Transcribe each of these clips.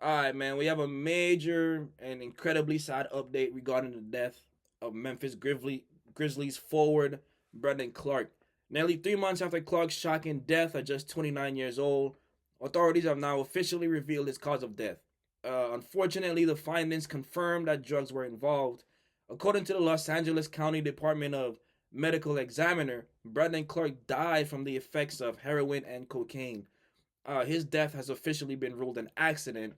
All right, man. We have a major and incredibly sad update regarding the death of Grizzlies forward Brandon Clarke. Nearly 3 months after Clarke's shocking death at just 29 years old, authorities have now officially revealed his cause of death. Unfortunately, the findings confirmed that drugs were involved. According to the Los Angeles County Department of Medical Examiner, Brandon Clarke died from the effects of heroin and cocaine. His death has officially been ruled an accident.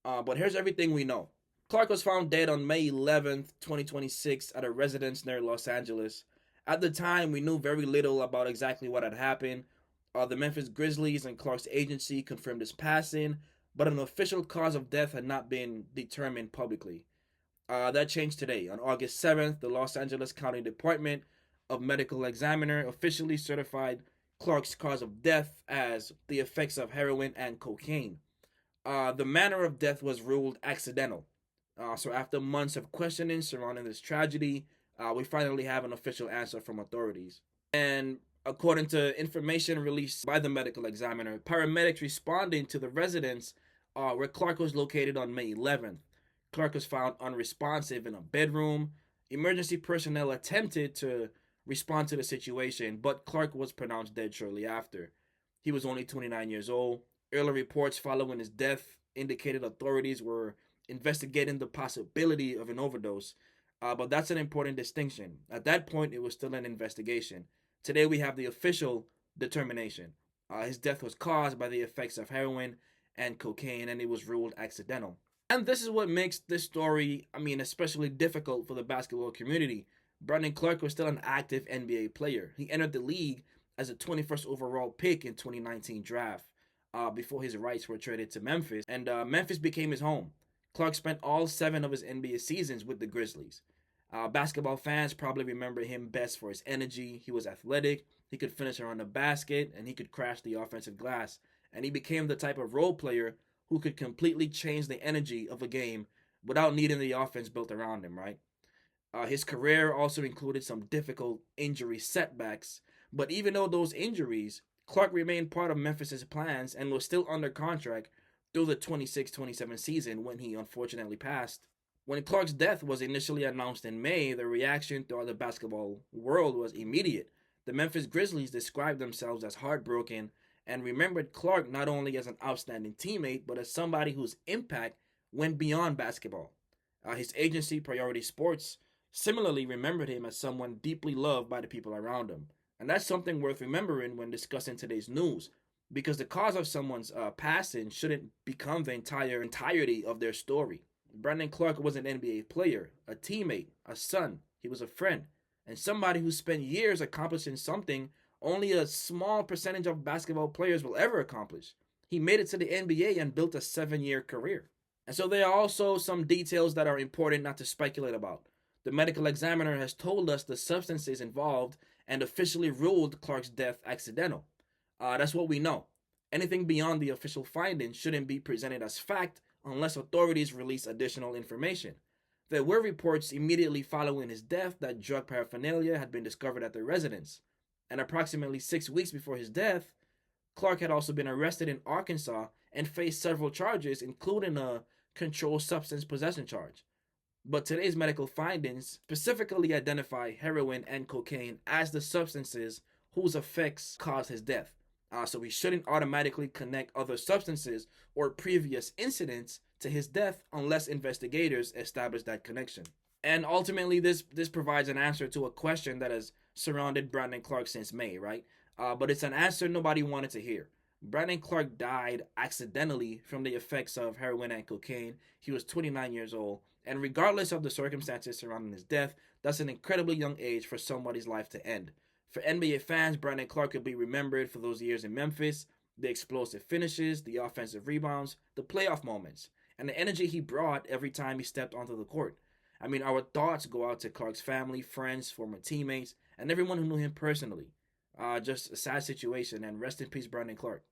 But here's everything we know. Clarke was found dead on May 11th, 2026, at a residence near Los Angeles. At the time, we knew very little about exactly what had happened. The Memphis Grizzlies and Clarke's agency confirmed his passing, but an official cause of death had not been determined publicly. That changed today. On August 7th, the Los Angeles County Department of Medical Examiner officially certified Clarke's cause of death as the effects of heroin and cocaine. The manner of death was ruled accidental. So after months of questioning surrounding this tragedy, we finally have an official answer from authorities. And according to information released by the medical examiner, paramedics responding to the residence where Clarke was located on May 11th. Clarke was found unresponsive in a bedroom. Emergency personnel attempted to respond to the situation, but Clarke was pronounced dead shortly after. He was only 29 years old. Early reports following his death indicated authorities were investigating the possibility of an overdose, but that's an important distinction. At that point, it was still an investigation. Today, we have the official determination. His death was caused by the effects of heroin and cocaine, and it was ruled accidental. And this is what makes this story, especially difficult for the basketball community. Brandon Clarke was still an active NBA player. He entered the league as a 21st overall pick in 2019 draft before his rights were traded to Memphis, and Memphis became his home. Clarke spent all 7 of his NBA seasons with the Grizzlies. Basketball fans probably remember him best for his energy. He was athletic, he could finish around the basket, and he could crash the offensive glass. And he became the type of role player who could completely change the energy of a game without needing the offense built around him, right? His career also included some difficult injury setbacks, but even though those injuries, Clarke remained part of Memphis's plans and was still under contract through the 26-27 season when he unfortunately passed. When Clarke's death was initially announced in May, the reaction throughout the basketball world was immediate. The Memphis Grizzlies described themselves as heartbroken and remembered Clarke not only as an outstanding teammate, but as somebody whose impact went beyond basketball. His agency, Priority Sports, similarly remembered him as someone deeply loved by the people around him. And that's something worth remembering when discussing today's news, because the cause of someone's passing shouldn't become the entirety of their story. Brandon Clarke was an NBA player, a teammate, a son. He was a friend, and somebody who spent years accomplishing something only a small percentage of basketball players will ever accomplish. He made it to the NBA and built a 7-year career. And so there are also some details that are important not to speculate about. The medical examiner has told us the substances involved and officially ruled Clarke's death accidental. That's what we know. Anything beyond the official findings shouldn't be presented as fact unless authorities release additional information. There were reports immediately following his death that drug paraphernalia had been discovered at their residence. And approximately 6 weeks before his death, Clarke had also been arrested in Arkansas and faced several charges, including a controlled substance possession charge. But today's medical findings specifically identify heroin and cocaine as the substances whose effects caused his death. So we shouldn't automatically connect other substances or previous incidents to his death unless investigators establish that connection. And ultimately, this provides an answer to a question that has surrounded Brandon Clarke since May, right? But it's an answer nobody wanted to hear. Brandon Clarke died accidentally from the effects of heroin and cocaine. He was 29 years old, and regardless of the circumstances surrounding his death, that's an incredibly young age for somebody's life to end. For NBA fans, Brandon Clarke will be remembered for those years in Memphis, the explosive finishes, the offensive rebounds, the playoff moments, and the energy he brought every time he stepped onto the court. Our thoughts go out to Clarke's family, friends, former teammates, and everyone who knew him personally. Just a sad situation, and rest in peace, Brandon Clarke.